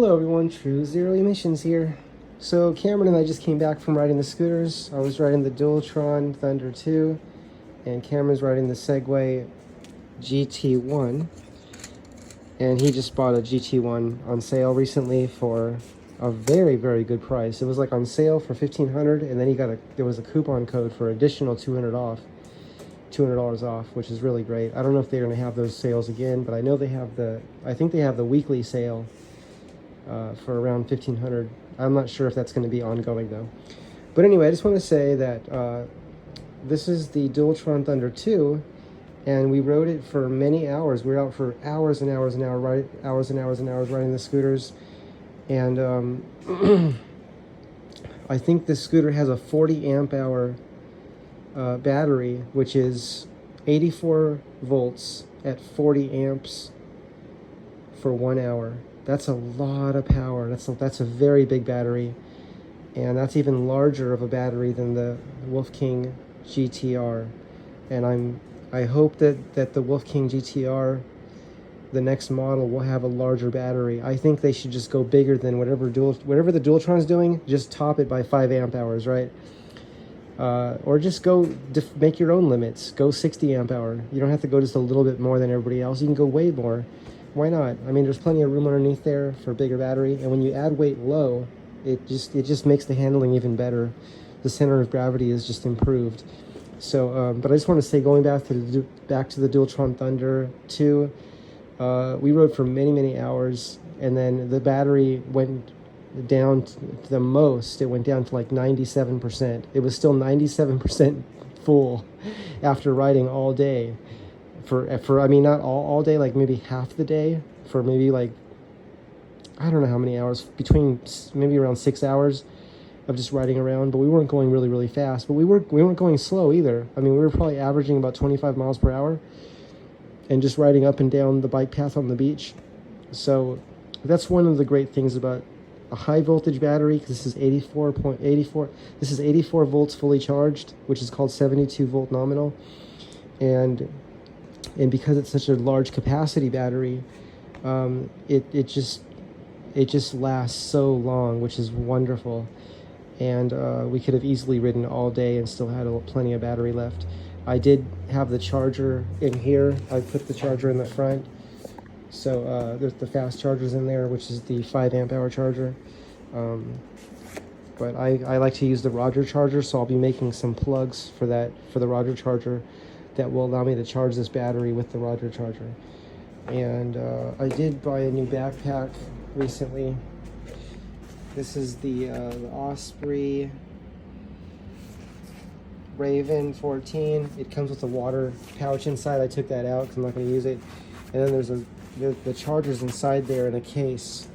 Hello everyone, True Zero Emissions here. So Cameron and I just came back from riding the scooters. I was riding the Dualtron Thunder 2 and Cameron's riding the Segway GT1. And he just bought a GT1 on sale recently for a very, very good price. It was like on sale for $1,500 and then there was a coupon code for additional $200 off, which is really great. I don't know if they're going to have those sales again, but I know I think they have the weekly sale for around $1,500. I'm not sure if that's going to be ongoing though. But anyway, I just want to say that this is the Dualtron Thunder 2, and we rode it for many hours. We were out for hours and hours and hours riding the scooters. And I think this scooter has a 40 amp hour battery, which is 84 volts at 40 amps for 1 hour. That's a lot of power. That's a very big battery, and that's even larger of a battery than the Wolf King GTR. And I hope that the Wolf King GTR, the next model, will have a larger battery. I think they should just go bigger than whatever the Dualtron's doing. Just top it by 5 amp hours, right? Or just make your own limits. Go 60 amp hour. You don't have to go just a little bit more than everybody else. You can go way more. Why not? I mean, there's plenty of room underneath there for a bigger battery, and when you add weight low, it just makes the handling even better. The center of gravity is just improved. So, but I just want to say, going back to the Dualtron Thunder 2, we rode for many hours, and then the battery went down to the most. It went down to like 97%. It was still 97% full after riding all day. For I mean, not all day, like maybe half the day, for maybe like, I don't know how many hours, between maybe around 6 hours of just riding around. But we weren't going really fast, but we weren't going slow either. I mean, we were probably averaging about 25 miles per hour and just riding up and down the bike path on the beach. So that's one of the great things about a high voltage battery, because this is 84.84. This is 84 volts fully charged, which is called 72 volt nominal. And because it's such a large capacity battery, it just lasts so long, which is wonderful. And we could have easily ridden all day and still had plenty of battery left. I did have the charger in here. I put the charger in the front, so there's the fast chargers in there, which is the 5 amp hour charger. But I like to use the Roger charger, so I'll be making some plugs for the Roger charger that will allow me to charge this battery with the Roger charger. And I did buy a new backpack recently. This is the Osprey Raven 14. It comes with a water pouch inside. I took that out because I'm not going to use it. And then there's the charger's inside there in a case,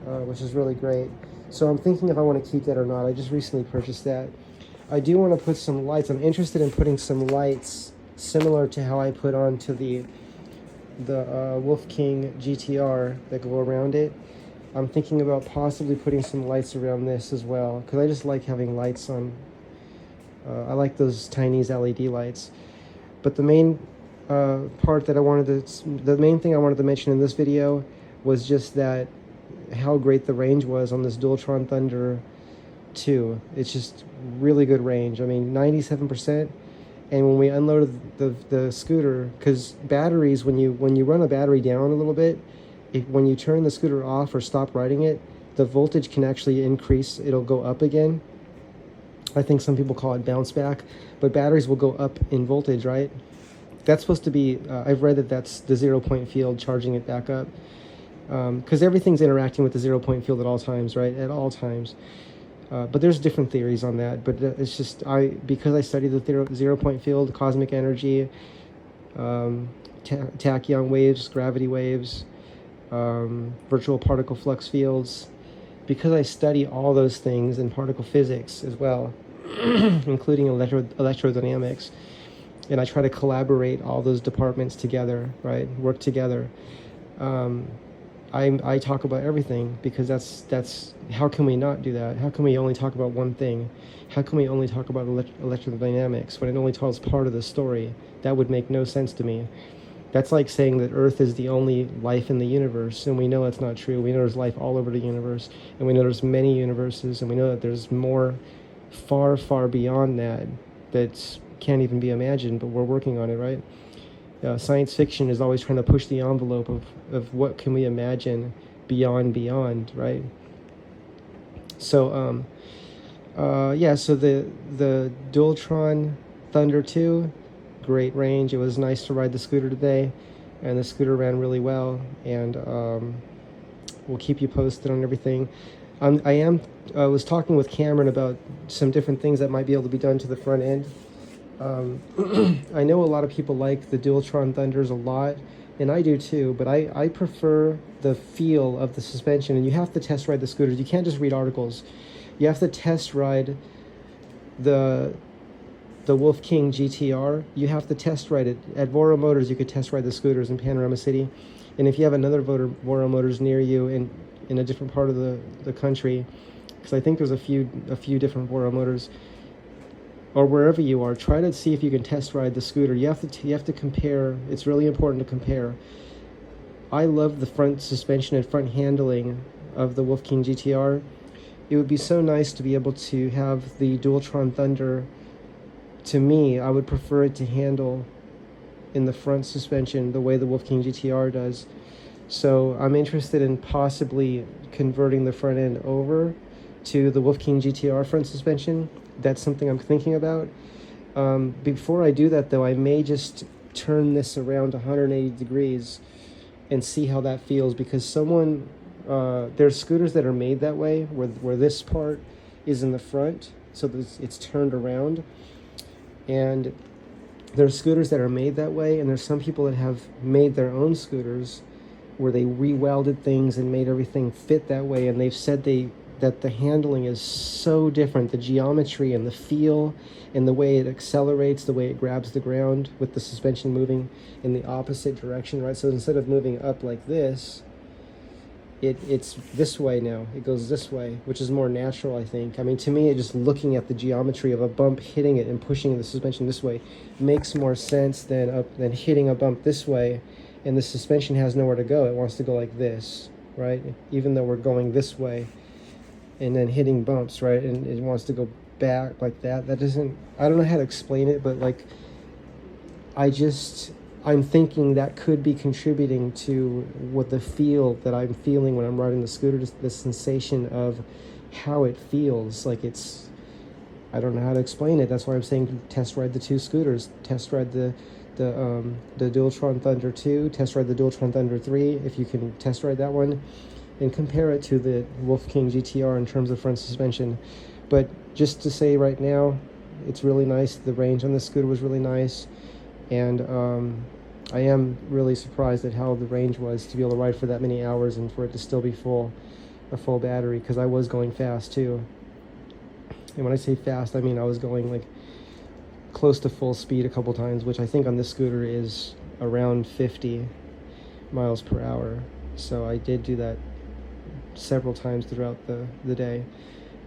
which is really great. So I'm thinking if I want to keep that or not. I just recently purchased that. I do want to put some lights. I'm interested in putting some lights similar to how I put onto the Wolf King GTR that go around it. I'm thinking about possibly putting some lights around this as well, because I just like having lights on. I like those tiny LED lights. But the main thing I wanted to mention in this video was just that how great the range was on this Dualtron Thunder 2. It's just really good range. I mean, 97%. And when we unloaded the scooter, because batteries, when you run a battery down a little bit, when you turn the scooter off or stop riding it, the voltage can actually increase. It'll go up again. I think some people call it bounce back, but batteries will go up in voltage, right? That's supposed to be, I've read that that's the 0 point field charging it back up, because everything's interacting with the 0 point field at all times, right? At all times. But there's different theories on that, but it's just, because I study the 0 point field, cosmic energy, tachyon waves, gravity waves, virtual particle flux fields, because I study all those things in particle physics as well, including electrodynamics, and I try to collaborate all those departments together, right? Work together. I talk about everything, because that's how can we not do that? How can we only talk about one thing? How can we only talk about electrodynamics when it only tells part of the story? That would make no sense to me. That's like saying that Earth is the only life in the universe, and we know that's not true. We know there's life all over the universe, and we know there's many universes, and we know that there's more far, far beyond that that can't even be imagined, but we're working on it, right? Science fiction is always trying to push the envelope of what can we imagine beyond, right? So, yeah, so the dualtron Thunder 2, great range. It was nice to ride the scooter today, and the scooter ran really well, and we'll keep you posted on everything. I was talking with Cameron about some different things that might be able to be done to the front end. I know a lot of people like the dualtron Thunders a lot, and I do too, but I prefer the feel of the suspension, and you have to test ride the scooters. You can't just read articles. You have to test ride the Wolf King GTR. You have to test ride it. At Voro Motors, you could test ride the scooters in Panorama City. And if you have another Voro Motors near you in a different part of the country, because I think there's a few different Voro Motors, or wherever you are, try to see if you can test ride the scooter. You have to compare. It's really important to compare. I love the front suspension and front handling of the Wolf King GTR. It would be so nice to be able to have the dualtron Thunder. To me, I would prefer it to handle in the front suspension the way the Wolf King GTR does. So I'm interested in possibly converting the front end over to the Wolf King GTR front suspension. That's something I'm thinking about. Before I do that, though, I may just turn this around 180 degrees and see how that feels, because there's scooters that are made that way, where this part is in the front, so it's turned around. And there's scooters that are made that way, and there's some people that have made their own scooters where they re-welded things and made everything fit that way, and they've said that the handling is so different, the geometry and the feel and the way it accelerates, the way it grabs the ground with the suspension moving in the opposite direction, right? So instead of moving up like this, it's this way now. It goes this way, which is more natural, I think. I mean, to me, just looking at the geometry of a bump hitting it and pushing the suspension this way makes more sense than hitting a bump this way, and the suspension has nowhere to go. It wants to go like this, right? Even though we're going this way and then hitting bumps, right? And it wants to go back like that. That doesn't, I don't know how to explain it, but like, I'm thinking that could be contributing to what the feel that I'm feeling when I'm riding the scooter, just the sensation of how it feels. Like I don't know how to explain it. That's why I'm saying test ride the two scooters. Test ride the dualtron Thunder 2, test ride the dualtron Thunder 3, if you can test ride that one, and compare it to the Wolf King GTR in terms of front suspension. But just to say right now, it's really nice. The range on the scooter was really nice. And I am really surprised at how the range was to be able to ride for that many hours and for it to still be a full battery, because I was going fast too. And when I say fast, I mean I was going like close to full speed a couple times, which I think on this scooter is around 50 miles per hour. So I did do that several times throughout the day.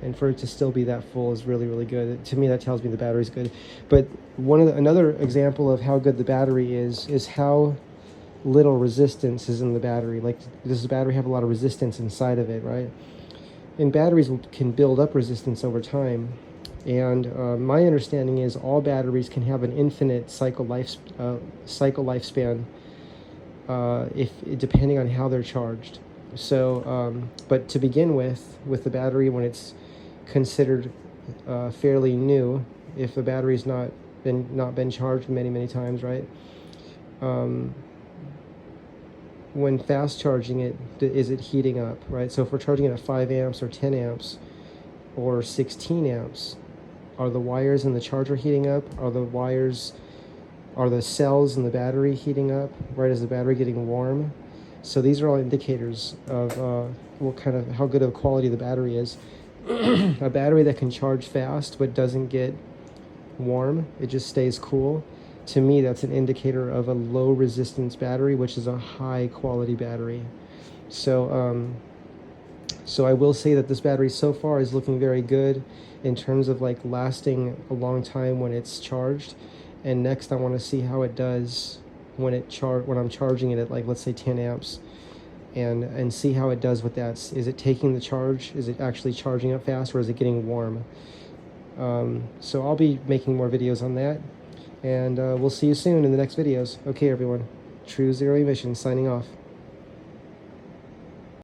And for it to still be that full is really, really good. To me, that tells me the battery's good. But another example of how good the battery is how little resistance is in the battery. Like, does the battery have a lot of resistance inside of it, right? And batteries can build up resistance over time. And my understanding is all batteries can have an infinite cycle lifespan, depending on how they're charged. So, but to begin with the battery, when it's considered fairly new, if the battery's not been charged many times, right? When fast charging it, is it heating up, right? So if we're charging it at 5 amps or 10 amps or 16 amps, are the wires in the charger heating up? Are the cells in the battery heating up, right? Is the battery getting warm? So these are all indicators of how good of quality the battery is. A battery that can charge fast but doesn't get warm, it just stays cool, to me that's an indicator of a low resistance battery, which is a high quality battery. So so I will say that this battery so far is looking very good in terms of like lasting a long time when it's charged. And next I want to see how it does when I'm charging it at, like, let's say 10 amps, and see how it does with that. Is it taking the charge? Is it actually charging up fast, or is it getting warm? So I'll be making more videos on that, and we'll see you soon in the next videos. Okay, everyone. True Zero Emissions signing off.